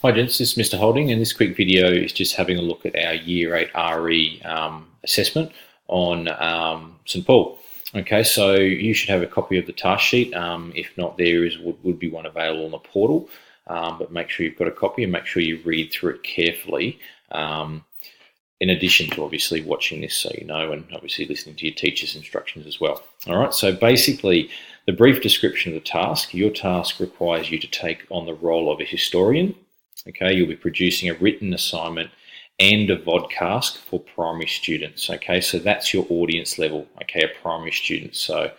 Hi gents, this is Mr. Holding, and this quick video is just having a look at our Year 8 RE assessment on St. Paul. Okay, so you should have a copy of the task sheet. If not, there would be one available on the portal, but make sure you've got a copy and make sure you read through it carefully, in addition to obviously watching this so you know, and obviously listening to your teacher's instructions as well. All right, so basically the brief description of the task. Your task requires you to take on the role of a historian. Okay, you'll be producing a written assignment and a vodcast for primary students. Okay, so that's your audience level. Okay, a primary student. So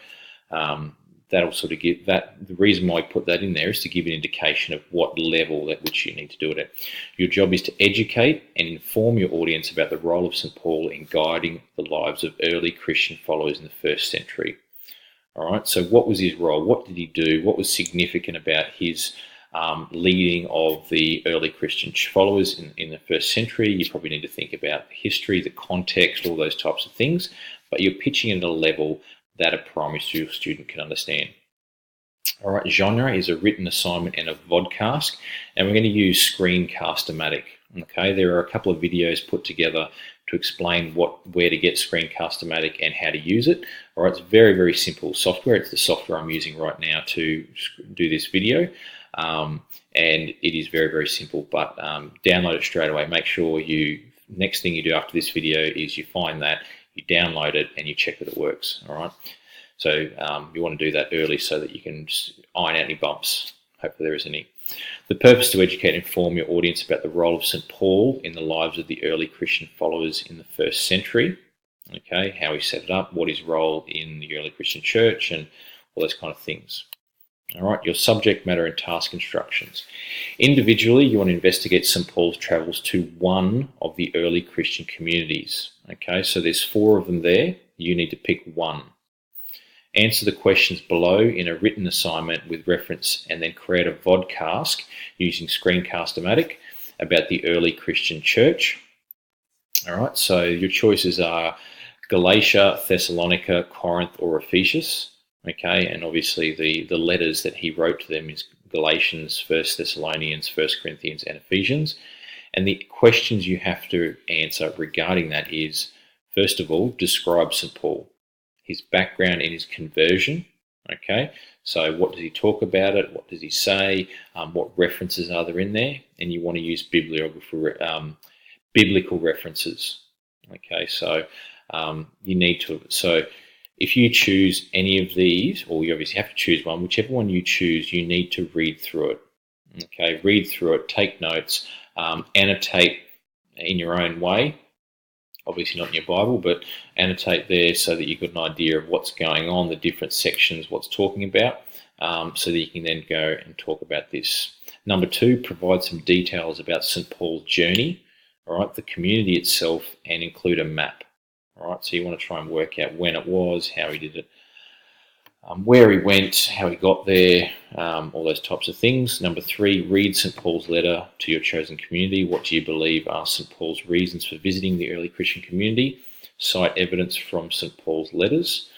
that'll sort of give that. The reason why I put that in there is to give an indication of what level at which you need to do it at. Your job is to educate and inform your audience about the role of St. Paul in guiding the lives of early Christian followers in the first century. All right, so what was his role? What did he do? What was significant about his leading of the early Christian followers in the first century? You probably need to think about the history, the context, all those types of things, but you're pitching it at a level that a primary school student can understand. All right, genre is a written assignment and a vodcast, and we're going to use Screencast-O-Matic. Okay, there are a couple of videos put together to explain where to get Screencast-O-Matic and how to use it. All right, it's very, very simple software. It's the software I'm using right now to do this video. And it is very, very simple, but download it straight away. Make sure next thing you do after this video is you find that, you download it, and you check that it works. All right, so you want to do that early so that you can just iron out any bumps. Hopefully there isn't any. The purpose to educate and inform your audience about the role of St. Paul in the lives of the early Christian followers in the first century. Okay, how he set it up, what his role in the early Christian church, and all those kind of things. All right, your subject matter and task instructions. Individually, you want to investigate St. Paul's travels to one of the early Christian communities. Okay, so there's 4 of them there. You need to pick one. Answer the questions below in a written assignment with reference, and then create a vodcast using Screencast-O-Matic about the early Christian church. All right, so your choices are Galatia, Thessalonica, Corinth, or Ephesus. Okay, and obviously the letters that he wrote to them is Galatians, 1 Thessalonians, 1 Corinthians, and Ephesians. And the questions you have to answer regarding that is, first of all, describe St. Paul, his background and his conversion. Okay, so what does he talk about it? What does he say? What references are there in there? And you want to use biblical references. Okay, so you need to. So if you choose any of these, or you obviously have to choose one, whichever one you choose, you need to read through it. Okay, read through it, take notes, annotate in your own way. Obviously not in your Bible, but annotate there so that you've got an idea of what's going on, the different sections, what's talking about, so that you can then go and talk about this. Number 2, provide some details about St. Paul's journey, all right, the community itself, and include a map. All right, so you want to try and work out when it was, how he did it, where he went, how he got there, all those types of things. Number 3, read St. Paul's letter to your chosen community. What do you believe are St. Paul's reasons for visiting the early Christian community? Cite evidence from St. Paul's letters.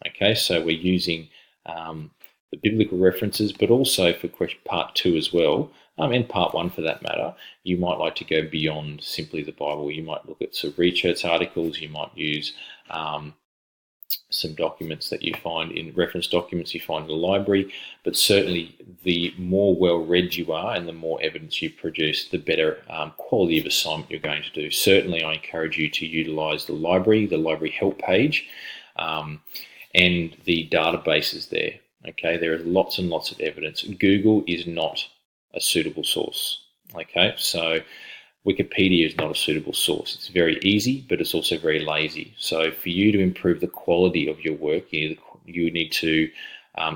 Okay, so we're using the biblical references, but also for part 2 as well, and part 1 for that matter, you might like to go beyond simply the Bible. You might look at some research articles, you might use some documents that you find in reference documents you find in the library, but certainly the more well-read you are and the more evidence you produce, the better quality of assignment you're going to do. Certainly I encourage you to utilise the library help page, and the databases there. Okay, there are lots and lots of evidence. Google is not a suitable source. Okay, so Wikipedia is not a suitable source. It's very easy, but it's also very lazy. So for you to improve the quality of your work, you need to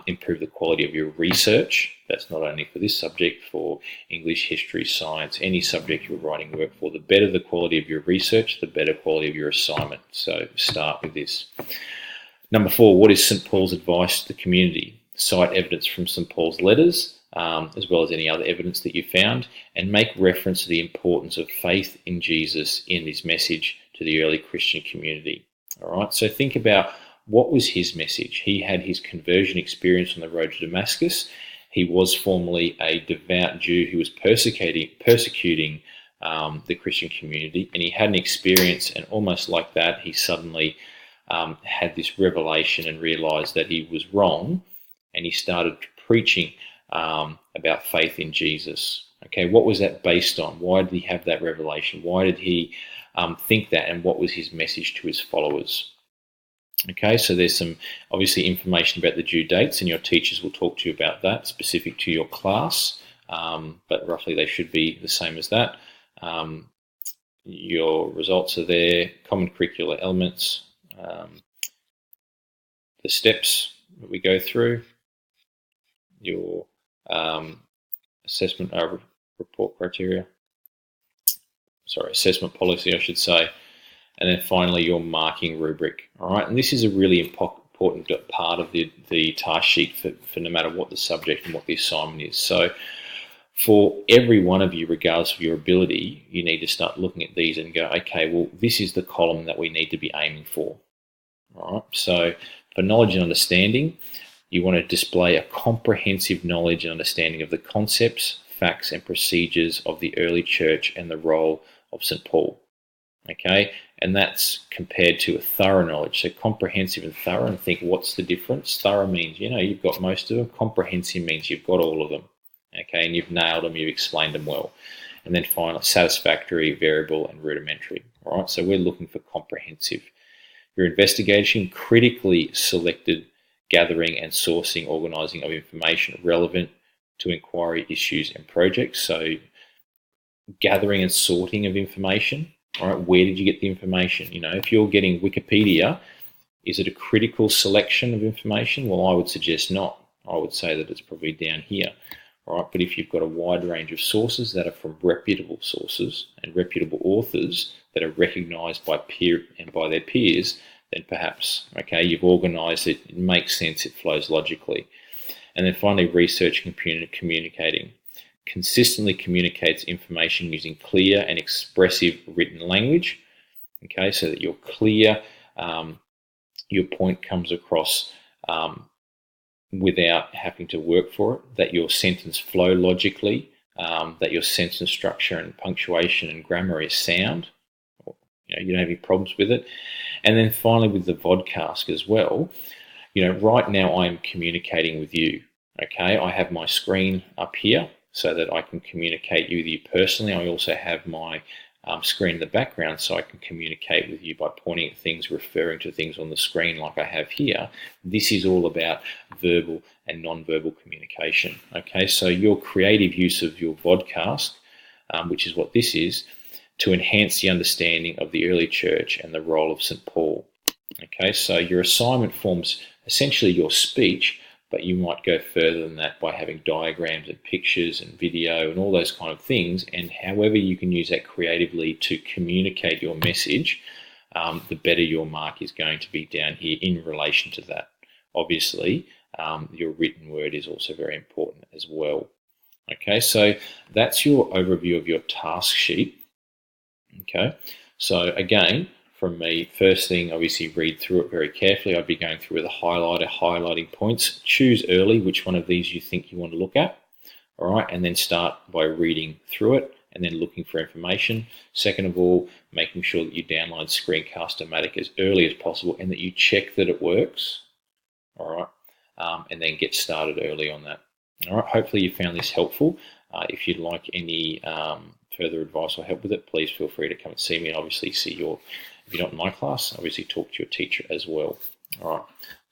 improve the quality of your research. That's not only for this subject, for English, history, science, any subject you're writing work for. The better the quality of your research, the better quality of your assignment. So start with this. Number 4, what is St. Paul's advice to the community? Cite evidence from St. Paul's letters, as well as any other evidence that you found, and make reference to the importance of faith in Jesus in his message to the early Christian community. All right, so think about what was his message. He had his conversion experience on the road to Damascus. he was formerly a devout Jew who was persecuting the Christian community, and he had an experience, and almost like that, he suddenly had this revelation and realized that he was wrong, and he started preaching about faith in Jesus. Okay, what was that based on? Why did he have that revelation? Why did he think that, and what was his message to his followers? Okay, so there's some obviously information about the due dates, and your teachers will talk to you about that specific to your class, but roughly they should be the same as that. Your results are there, common curricular elements, the steps that we go through, your assessment report criteria, assessment policy, I should say, and then finally your marking rubric. All right, and this is a really important part of the task sheet for no matter what the subject and what the assignment is. So for every one of you, regardless of your ability, you need to start looking at these and go, okay, well, this is the column that we need to be aiming for. All right, so for knowledge and understanding, you want to display a comprehensive knowledge and understanding of the concepts, facts, and procedures of the early church and the role of St. Paul. Okay, and that's compared to a thorough knowledge. So comprehensive and thorough, and think, what's the difference? Thorough means, you've got most of them. Comprehensive means you've got all of them. Okay, and you've nailed them, you've explained them well. And then finally, satisfactory, variable, and rudimentary. All right, so we're looking for comprehensive. Your investigation, critically selected gathering and sourcing, organising of information relevant to inquiry issues and projects. So gathering and sorting of information. All right, where did you get the information? If you're getting Wikipedia, is it a critical selection of information? Well, I would suggest not. I would say that it's probably down here. All right, but if you've got a wide range of sources that are from reputable sources and reputable authors that are recognised by their peers, then perhaps, okay, you've organised it, it makes sense, it flows logically. And then finally, research and communicating. Consistently communicates information using clear and expressive written language, okay, so that you're clear, your point comes across without having to work for it, that your sentence flow logically, that your sentence structure and punctuation and grammar is sound, you don't have any problems with it. And then finally with the vodcast as well, right now I'm communicating with you, okay, I have my screen up here so that I can communicate with you personally. I also have my screen in the background so I can communicate with you by pointing at things, referring to things on the screen like I have here. This is all about verbal and non-verbal communication. Okay, so your creative use of your vodcast, which is what this is, to enhance the understanding of the early church and the role of St. Paul. Okay, so your assignment forms essentially your speech, but you might go further than that by having diagrams and pictures and video and all those kind of things. And however you can use that creatively to communicate your message, the better your mark is going to be down here in relation to that. Obviously, your written word is also very important as well. Okay, so that's your overview of your task sheet. Okay, so again, from me, first thing, obviously read through it very carefully. I'd be going through with a highlighter, highlighting points. Choose early which one of these you think you want to look at, all right, and then start by reading through it and then looking for information. Second of all, making sure that you download Screencast-O-Matic as early as possible and that you check that it works, all right, and then get started early on that. All right, hopefully you found this helpful. If you'd like any further advice or help with it, please feel free to come and see me, and obviously if you're not in my class, obviously talk to your teacher as well. All right,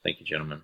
thank you, gentlemen.